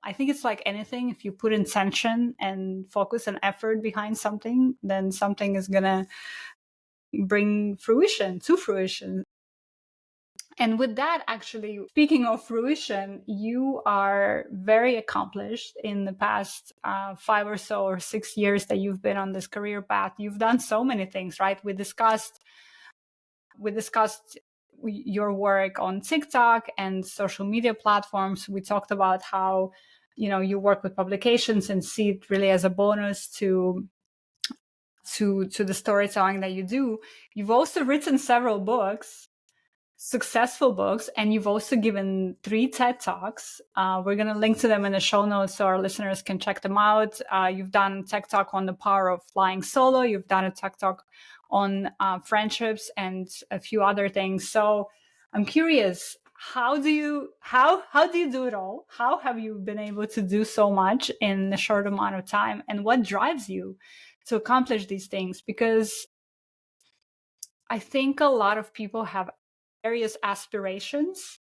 I think it's like anything. If you put intention and focus and effort behind something, then something is going to bring fruition to fruition. And with that, actually, speaking of fruition, you are very accomplished in the past 5 or 6 years that you've been on this career path. You've done so many things, right? We discussed your work on TikTok and social media platforms. We talked about how you work with publications and see it really as a bonus to the storytelling that you do. You've also written several books, successful books, and you've also given 3 TED Talks. We're going to link to them in the show notes so our listeners can check them out. You've done a TED Talk on the power of flying solo. You've done a TED Talk on friendships and a few other things. So I'm curious, how do you do it all? How have you been able to do so much in a short amount of time? And what drives you to accomplish these things? Because I think a lot of people have various aspirations,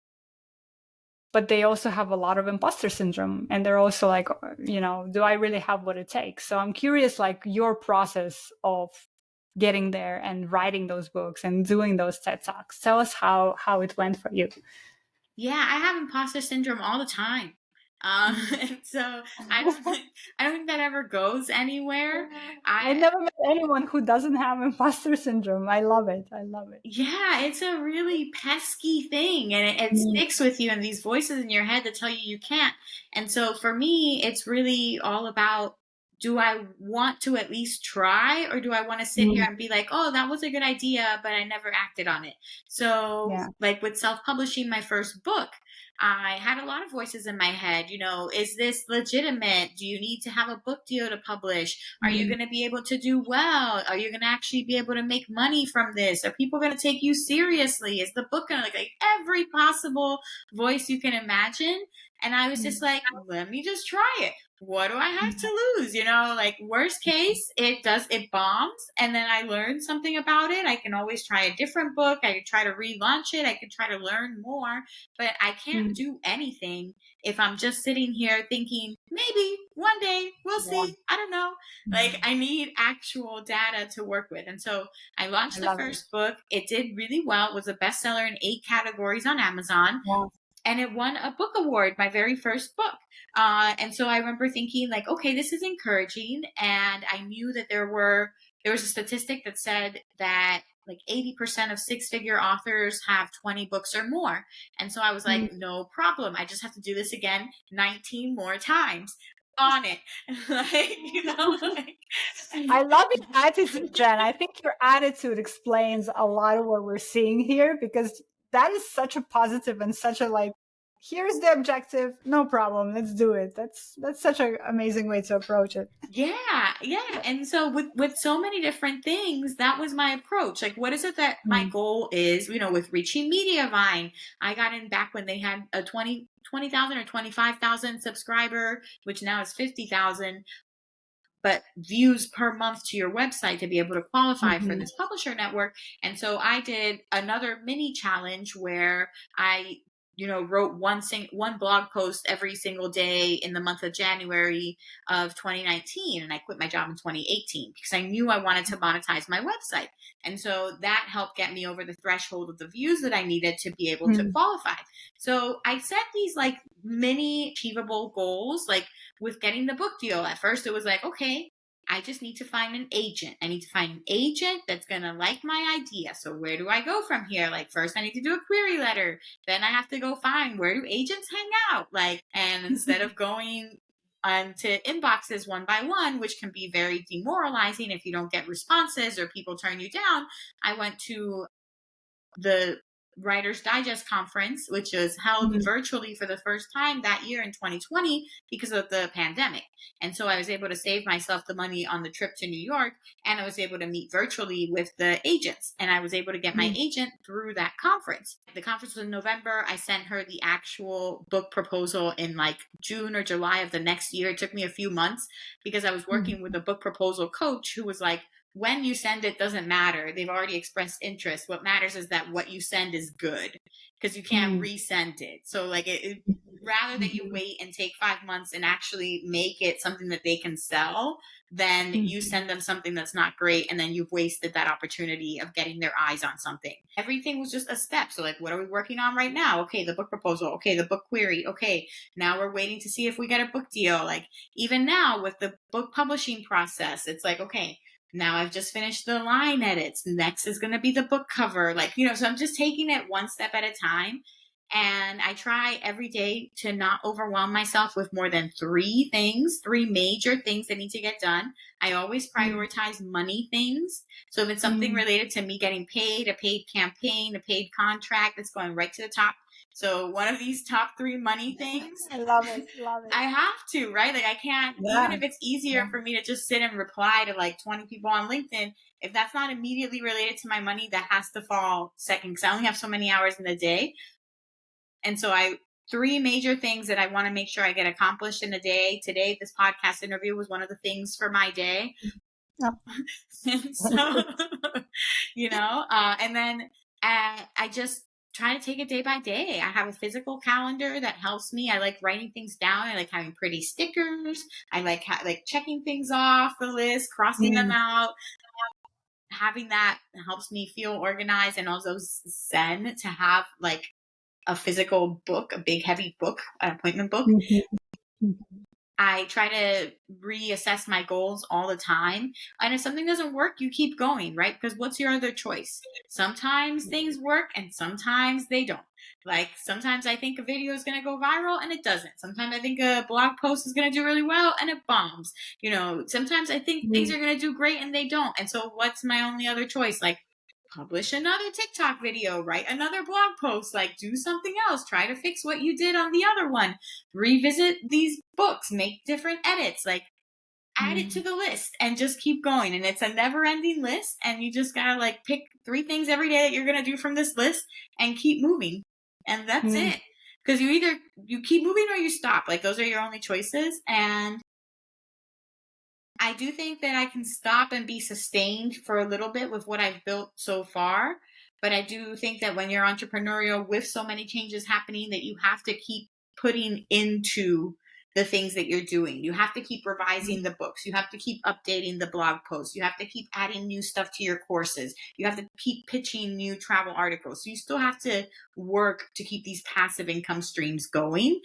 but they also have a lot of imposter syndrome. And they're also like, do I really have what it takes? So I'm curious, like, your process of getting there and writing those books and doing those TED Talks. Tell us how it went for you. Yeah, I have imposter syndrome all the time. Mm. And so I don't I don't think that ever goes anywhere. I I never met anyone who doesn't have imposter syndrome. I love it. I love it. Yeah, it's a really pesky thing, and it Mm. sticks with you, and these voices in your head that tell you you can't. And so for me, it's really all about, do I want to at least try, or do I want to sit here Mm. and be like, oh, that was a good idea, but I never acted on it? So, Yeah. like with self publishing my first book, I had a lot of voices in my head. Is this legitimate? Do you need to have a book deal to publish? Are you Mm. going to be able to do well? Are you going to actually be able to make money from this? Are people going to take you seriously? Is the book going to, like every possible voice you can imagine? And I was just Mm. like, let me just try it. What do I have to lose? Like worst case, it bombs, and then I learn something about it. I can always try a different book. I could try to relaunch it. I could try to learn more, but I can't Mm. do anything if I'm just sitting here thinking, maybe one day we'll Yeah. see. I don't know. Like, Mm. I need actual data to work with. And so I I launched the love it. first book. It did really well. It was a bestseller in 8 categories on Amazon, Yeah. and it won a book award, my very first book. And so I remember thinking, like, okay, this is encouraging. And I knew that there was a statistic that said that like 80% of six-figure authors have 20 books or more. And so I was like, Mm. no problem. I just have to do this again 19 more times on it. Like, I love your attitude, Jen. I think your attitude explains a lot of what we're seeing here because that is such a positive and such a like, here's the objective, no problem, let's do it. That's such an amazing way to approach it. yeah. And so with so many different things, that was my approach. Like, what is it that my Mm. goal is? With reaching Mediavine, I got in back when they had a 20,000 or 25,000 subscriber, which now is 50,000, but views per month to your website to be able to qualify for Mhm. this publisher network. And so I did another mini challenge where I wrote one blog post every single day in the month of January of 2019, and I quit my job in 2018 because I knew I wanted to monetize my website. And so that helped get me over the threshold of the views that I needed to be able to Mm. qualify. So I set these like mini achievable goals, like with getting the book deal. At first it was like, okay, I just need to find an agent. I need to find an agent that's going to like my idea. So where do I go from here? Like, first I need to do a query letter. Then I have to go find, where do agents hang out? Like, and instead of going onto inboxes one by one, which can be very demoralizing if you don't get responses or people turn you down, I went to the Writers Digest conference, which was held Mm. virtually for the first time that year in 2020 because of the pandemic. And so I was able to save myself the money on the trip to New York, and I was able to meet virtually with the agents, and I was able to get my Mm. agent through that conference. The conference was in November. I sent her the actual book proposal in like June or July of the next year. It took me a few months because I was Mm. working with a book proposal coach who was like, when you send it doesn't matter. They've already expressed interest. What matters is that what you send is good, because you can't Mm. resend it. So like rather that you Mhm. wait and take 5 months and actually make it something that they can sell, then you Mhm. send them something that's not great, and then you've wasted that opportunity of getting their eyes on something. Everything was just a step. So like, what are we working on right now? Okay, the book proposal. Okay, the book query. Okay, now we're waiting to see if we get a book deal. Like, even now with the book publishing process, it's like, okay, now I've just finished the line edits. Next is going to be the book cover. Like, so I'm just taking it one step at a time. And I try every day to not overwhelm myself with more than three major things that need to get done. I always Mm. prioritize money things. So if it's something Mm. related to me getting paid, a paid campaign, a paid contract, that's going right to the top. So one of these top three money things, I love it. Love it. I have to, right? Like, I can't, even Yeah. if it's easier Yeah. for me to just sit and reply to like 20 people on LinkedIn, if that's not immediately related to my money, that has to fall second, because I only have so many hours in the day. And so three major things that I want to make sure I get accomplished in a day. Today, this podcast interview was one of the things for my day. Yeah. And so, and then I just try to take it day by day. I have a physical calendar that helps me. I like writing things down. I like having pretty stickers. I like like checking things off the list, crossing them Mm. out. Having that helps me feel organized, and also zen to have like a physical book, a big heavy book, an appointment book. Mhm. Mhm. I try to reassess my goals all the time. And if something doesn't work, you keep going, right? Because what's your other choice? Sometimes things work and sometimes they don't. Like sometimes I think a video is going to go viral and it doesn't. Sometimes I think a blog post is going to do really well and it bombs. You know, sometimes I think things Mm. are going to do great and they don't. And so what's my only other choice? Like, publish another TikTok video, write another blog post, like do something else, try to fix what you did on the other one, revisit these books, make different edits, like add it to Mm. the list and just keep going. And it's a never ending list. And you just gotta like pick 3 things every day that you're gonna do from this list and keep moving. And that's Mm. it. Because you keep moving or you stop. Like those are your only choices. And I do think that I can stop and be sustained for a little bit with what I've built so far. But I do think that when you're entrepreneurial with so many changes happening, that you have to keep putting into the things that you're doing. You have to keep revising the books. You have to keep updating the blog posts. You have to keep adding new stuff to your courses. You have to keep pitching new travel articles. So you still have to work to keep these passive income streams going.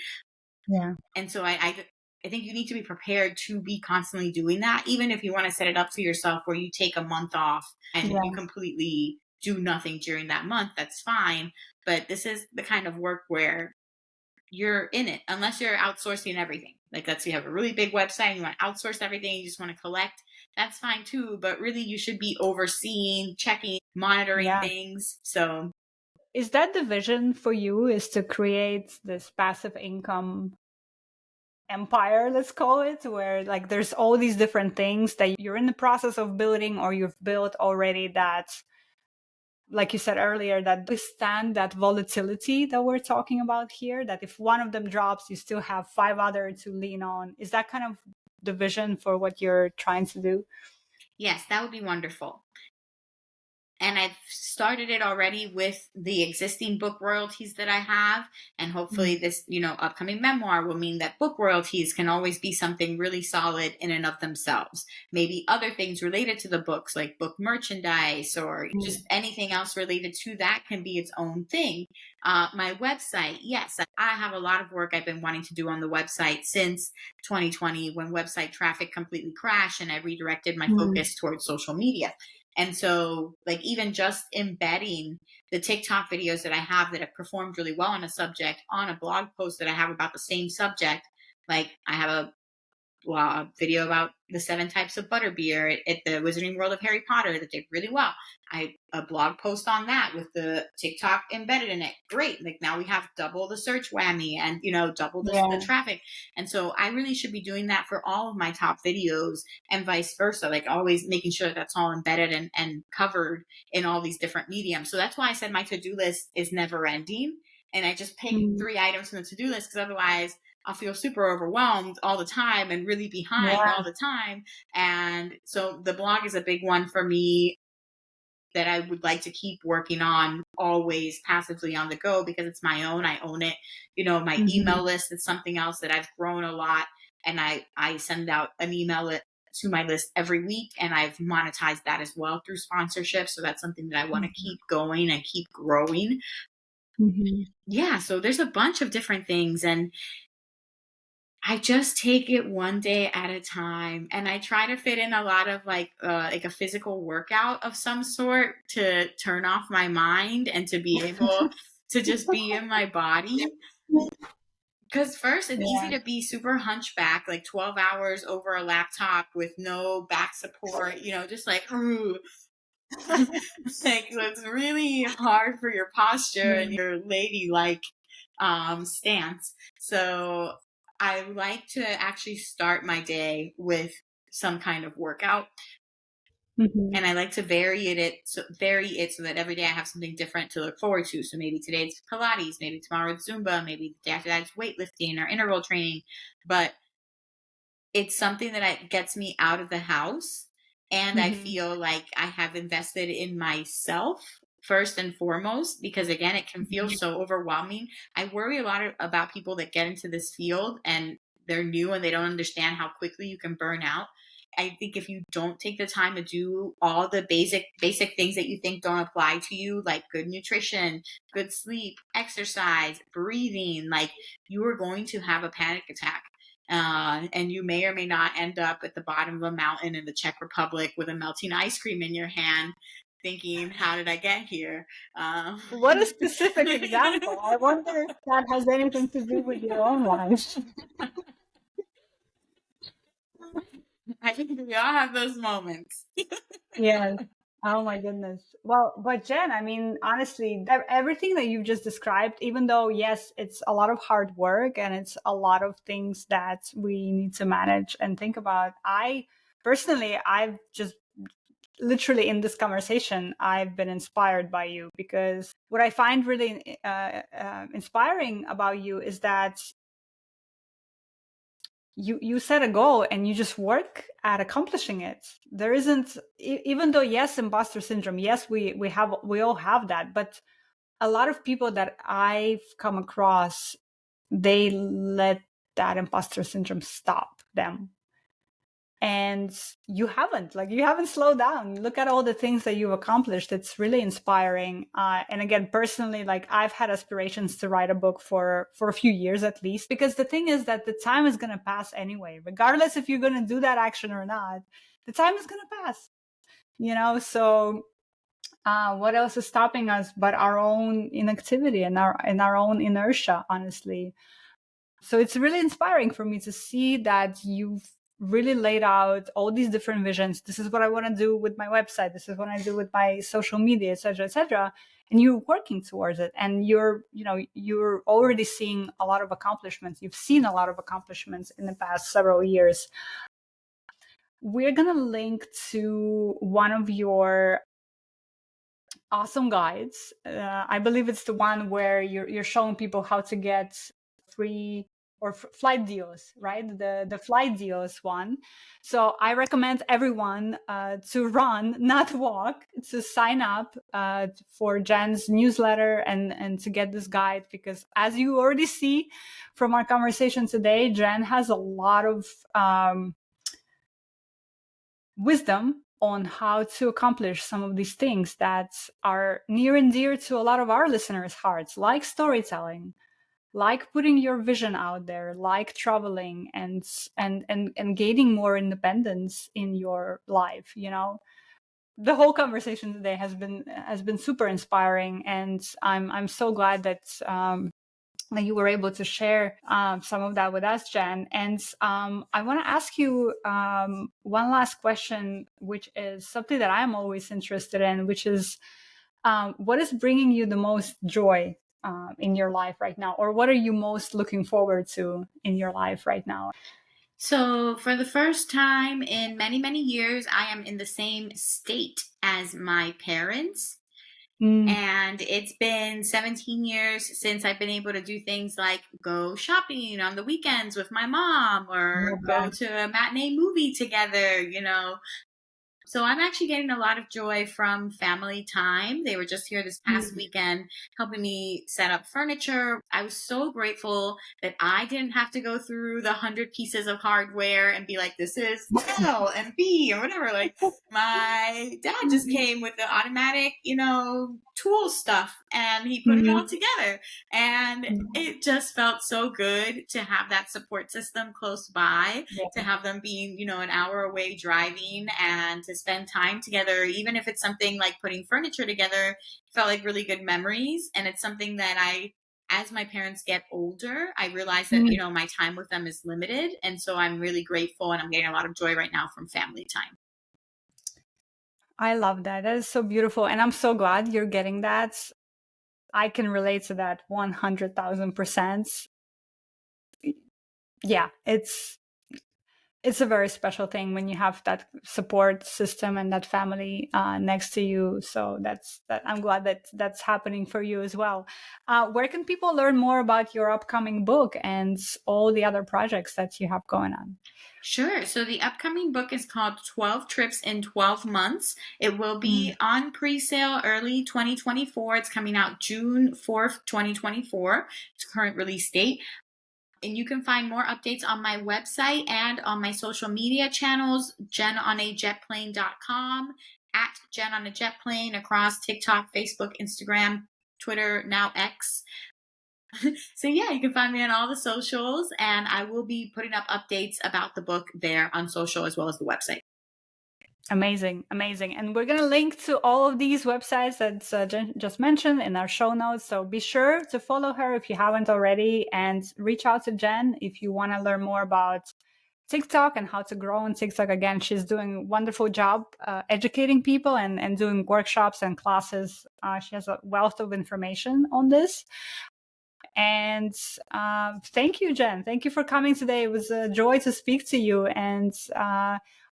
Yeah. And so I think you need to be prepared to be constantly doing that, even if you want to set it up for yourself where you take a month off and you Yeah. completely do nothing during that month. That's fine. But this is the kind of work where you're in it, unless you're outsourcing everything. Like, let's say you have a really big website and you want to outsource everything, you just want to collect. That's fine too. But really, you should be overseeing, checking, monitoring Yeah. things. So, Is that the vision for you, is to create this passive income empire, let's call it, where like there's all these different things that you're in the process of building or you've built already that, like you said earlier, that withstand that volatility that we're talking about here, that if one of them drops, you still have 5 other to lean on? Is that kind of the vision for what you're trying to do? yes, that would be wonderful. And I've started it already with the existing book royalties that I have. And hopefully this, upcoming memoir will mean that book royalties can always be something really solid in and of themselves. Maybe other things related to the books, like book merchandise or just anything else related to that, can be its own thing. My website, yes, I have a lot of work I've been wanting to do on the website since 2020, when website traffic completely crashed and I redirected my Mm. focus towards social media. And so, like, even just embedding the TikTok videos that I have that have performed really well on a subject on a blog post that I have about the same subject, like I have a video about the 7 types of butterbeer at the Wizarding World of Harry Potter that did really well. A blog post on that with the TikTok embedded in it. Great. Like now we have double the search whammy and double the Yeah. traffic. And so I really should be doing that for all of my top videos and vice versa. Like always making sure that that's all embedded and covered in all these different mediums. So that's why I said my to-do list is never ending. And I just pick Mm. 3 items from the to-do list, because otherwise I'll feel super overwhelmed all the time and really behind Yeah. all the time. And so the blog is a big one for me that I would like to keep working on, always passively on the go, because it's my own. I own it. My Mhm. email list is something else that I've grown a lot. And I send out an email to my list every week, and I've monetized that as well through sponsorship. So that's something that I want to keep going and keep growing. Mhm. Yeah. So there's a bunch of different things. And I just take it one day at a time, and I try to fit in a lot of like a physical workout of some sort to turn off my mind and to be able to just be in my body. Because first, it's easy Yeah. to be super hunchback, like 12 hours over a laptop with no back support, just like, ooh. Like, it's really hard for your posture and Mm. your ladylike stance. So I like to actually start my day with some kind of workout, Mhm. and I like to vary it so that every day I have something different to look forward to. So maybe today it's Pilates, maybe tomorrow it's Zumba, maybe the day after that it's weightlifting or interval training. But it's something that gets me out of the house, and I Mhm. feel like I have invested in myself first and foremost, because again, it can feel Mhm. so overwhelming. I worry a lot about people that get into this field and they're new and they don't understand how quickly you can burn out. I think if you don't take the time to do all the basic things that you think don't apply to you, like good nutrition, good sleep, exercise, breathing, like you are going to have a panic attack. And you may or may not end up at the bottom of a mountain in the Czech Republic with a melting ice cream in your hand, thinking, "How did I get here?" Um, What a specific example. I wonder if that has anything to do with your own life. I think we all have those moments. Yes. Oh my goodness. Well, but Jen, I mean, honestly, everything that you've just described, even though, yes, it's a lot of hard work and it's a lot of things that we need to manage and think about. I've just literally in this conversation, I've been inspired by you, because what I find really inspiring about you is that you set a goal and you just work at accomplishing it. There isn't, even though, yes, imposter syndrome, yes, we all have that, but a lot of people that I've come across, they let that imposter syndrome stop them. And you haven't slowed down. Look at all the things that you've accomplished. It's really inspiring. And again, personally, like, I've had aspirations to write a book for a few years at least, because the thing is that the time is going to pass anyway, regardless if you're going to do that action or not. The time is going to pass, so what else is stopping us but our own inactivity and our own inertia, honestly. So it's really inspiring for me to see that you've really laid out all these different visions. This is what I want to do with my website. This is what I do with my social media, etc., etc. And you're working towards it. And you're already seeing a lot of accomplishments. You've seen a lot of accomplishments in the past several years. We're going to link to one of your awesome guides. I believe it's the one where you're showing people how to get free or flight deals, right? The flight deals one. So I recommend everyone to run, not walk, to sign up for Jen's newsletter and to get this guide, because as you already see from our conversation today, Jen has a lot of wisdom on how to accomplish some of these things that are near and dear to a lot of our listeners' hearts, like storytelling, like putting your vision out there, like traveling and gaining more independence in your life. The whole conversation today has been super inspiring, and I'm so glad that that you were able to share some of that with us, Jen. And I want to ask you one last question, which is something that I'm always interested in, which is what is bringing you the most joy in your life right now? Or what are you most looking forward to in your life right now? So, for the first time in many, many years, I am in the same state as my parents. And it's been 17 years since I've been able to do things like go shopping on the weekends with my mom or go to a matinee movie together, So I'm actually getting a lot of joy from family time. They were just here this past weekend helping me set up furniture. I was so grateful that I didn't have to go through the 100 pieces of hardware and be like, this is L and B or whatever. Like, my dad just came with the automatic, tool stuff, and he put it all together. And it just felt so good to have that support system close by, to have them being, an hour away driving, and to spend time together, even if it's something like putting furniture together. Felt like really good memories. And it's something that as my parents get older, I realize that, my time with them is limited. And so I'm really grateful, and I'm getting a lot of joy right now from family time. I love that. That is so beautiful. And I'm so glad you're getting that. I can relate to that 100,000%. Yeah, it's a very special thing when you have that support system and that family next to you. So I'm glad that that's happening for you as well. Where can people learn more about your upcoming book and all the other projects that you have going on? Sure. So the upcoming book is called 12 Trips in 12 Months. It will be on pre-sale early 2024. It's coming out June 4th, 2024. It's current release date. And you can find more updates on my website and on my social media channels, jenonajetplane.com, at Jen on a Jet Plane, across TikTok, Facebook, Instagram, Twitter, now X. So yeah, you can find me on all the socials, and I will be putting up updates about the book there on social as well as the website. Amazing, amazing. And we're going to link to all of these websites that Jen just mentioned in our show notes. So be sure to follow her if you haven't already, and reach out to Jen if you want to learn more about TikTok and how to grow on TikTok. Again, she's doing a wonderful job educating people and doing workshops and classes. She has a wealth of information on this. And thank you, Jen. Thank you for coming today. It was a joy to speak to you, and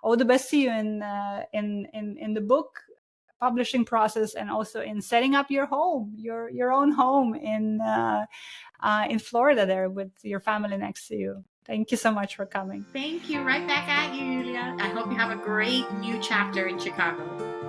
all the best to you in the book publishing process, and also in setting up your home, your own home in Florida there with your family next to you. Thank you so much for coming. Thank you. Right back at you, Julia. I hope you have a great new chapter in Chicago.